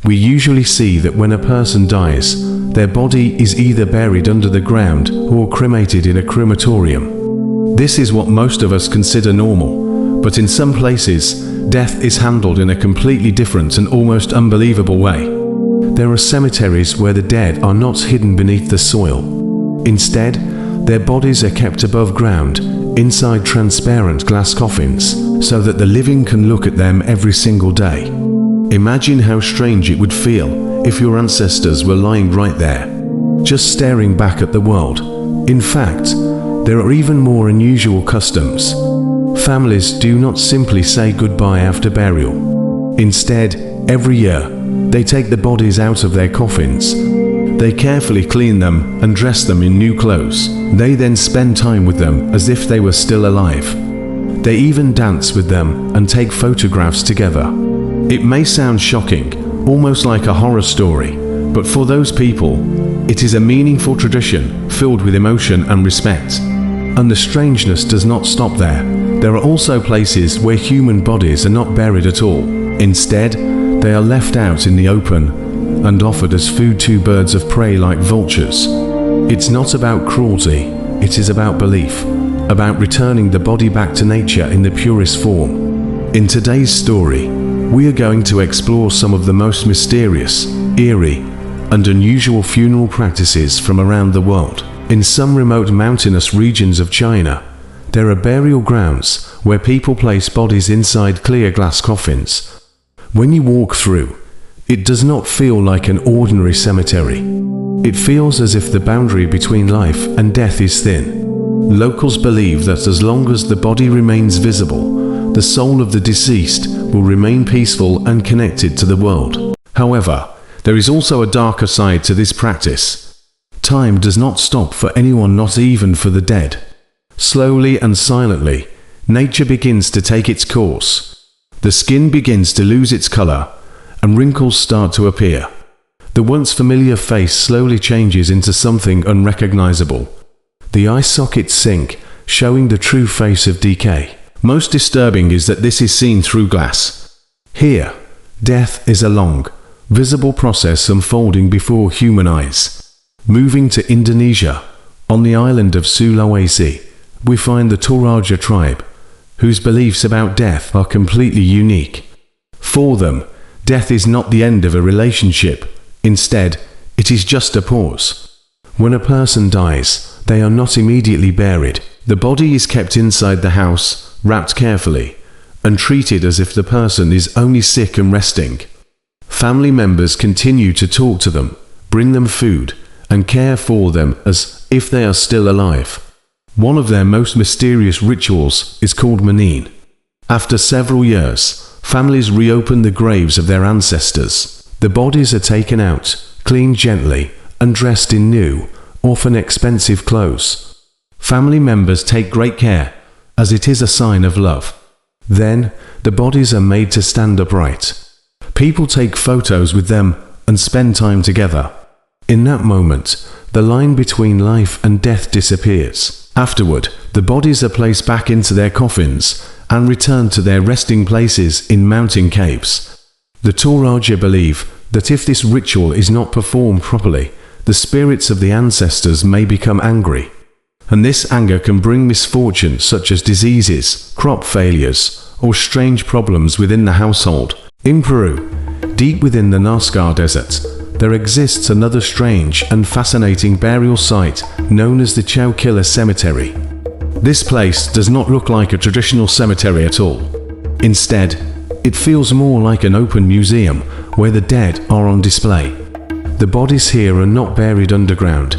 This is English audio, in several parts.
We usually see that when a person dies, their body is either buried under the ground or cremated in a crematorium. This is what most of us consider normal, but in some places, death is handled in a completely different and almost unbelievable way. There are cemeteries where the dead are not hidden beneath the soil. Instead, their bodies are kept above ground, inside transparent glass coffins, so that the living can look at them every single day. Imagine how strange it would feel if your ancestors were lying right there, just staring back at the world. In fact, there are even more unusual customs. Families do not simply say goodbye after burial. Instead, every year, they take the bodies out of their coffins. They carefully clean them and dress them in new clothes. They then spend time with them as if they were still alive. They even dance with them and take photographs together. It may sound shocking, almost like a horror story, but for those people, it is a meaningful tradition filled with emotion and respect. And the strangeness does not stop there. There are also places where human bodies are not buried at all. Instead, they are left out in the open and offered as food to birds of prey like vultures. It's not about cruelty, it is about belief, about returning the body back to nature in the purest form. In today's story, we are going to explore some of the most mysterious, eerie, and unusual funeral practices from around the world. In some remote mountainous regions of China, there are burial grounds where people place bodies inside clear glass coffins. When you walk through, it does not feel like an ordinary cemetery. It feels as if the boundary between life and death is thin. Locals believe that as long as the body remains visible, the soul of the deceased will remain peaceful and connected to the world. However, there is also a darker side to this practice. Time does not stop for anyone, not even for the dead. Slowly and silently, nature begins to take its course. The skin begins to lose its color, and wrinkles start to appear. The once familiar face slowly changes into something unrecognizable. The eye sockets sink, showing the true face of decay. Most disturbing is that this is seen through glass. Here, death is a long, visible process unfolding before human eyes. Moving to Indonesia, on the island of Sulawesi, we find the Toraja tribe, whose beliefs about death are completely unique. For them, death is not the end of a relationship. Instead, it is just a pause. When a person dies, they are not immediately buried. The body is kept inside the house, wrapped carefully, and treated as if the person is only sick and resting. Family members continue to talk to them, bring them food, and care for them as if they are still alive. One of their most mysterious rituals is called manin. After several years, families reopen the graves of their ancestors. The bodies are taken out, cleaned gently, and dressed in new, often expensive clothes. Family members take great care, as it is a sign of love. Then, the bodies are made to stand upright. People take photos with them and spend time together. In that moment, the line between life and death disappears. Afterward, the bodies are placed back into their coffins and returned to their resting places in mountain caves. The Toraja believe that if this ritual is not performed properly, the spirits of the ancestors may become angry. And this anger can bring misfortune such as diseases, crop failures, or strange problems within the household. In Peru, deep within the Nazca Desert, there exists another strange and fascinating burial site known as the Chauchilla Cemetery. This place does not look like a traditional cemetery at all. Instead, it feels more like an open museum where the dead are on display. The bodies here are not buried underground.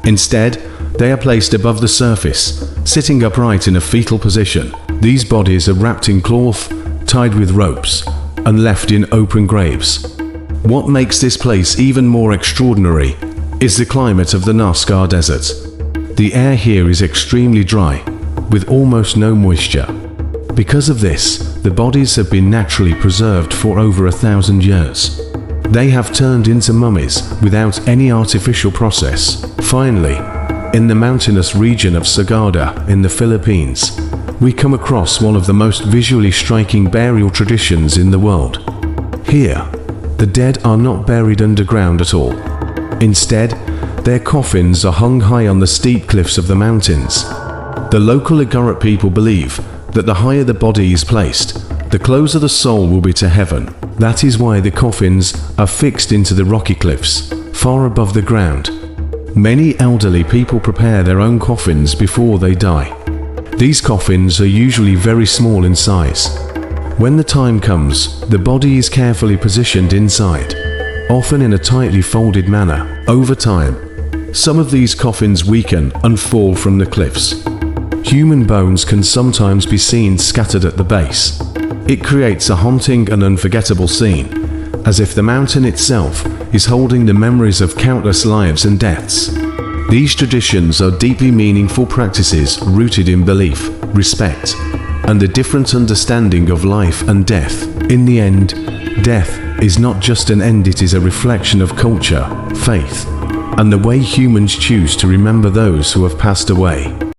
Instead, they are placed above the surface, sitting upright in a fetal position. These bodies are wrapped in cloth, tied with ropes, and left in open graves. What makes this place even more extraordinary is the climate of the Nazca Desert. The air here is extremely dry, with almost no moisture. Because of this, the bodies have been naturally preserved for over 1,000 years. They have turned into mummies without any artificial process. Finally, in the mountainous region of Sagada in the Philippines, we come across one of the most visually striking burial traditions in the world. Here, the The dead are not buried underground at all. Instead, their coffins are hung high on the steep cliffs of the mountains. The local Igorot people believe that the higher the body is placed, the closer the soul will be to heaven. That is why the coffins are fixed into the rocky cliffs, far above the ground. Many elderly people prepare their own coffins before they die. These coffins are usually very small in size. When the time comes, the body is carefully positioned inside, often in a tightly folded manner. Over time, some of these coffins weaken and fall from the cliffs. Human bones can sometimes be seen scattered at the base. It creates a haunting and unforgettable scene, as if the mountain itself is holding the memories of countless lives and deaths. These traditions are deeply meaningful practices rooted in belief, respect, and a different understanding of life and death. In the end, death is not just an end, it is a reflection of culture, faith, and the way humans choose to remember those who have passed away.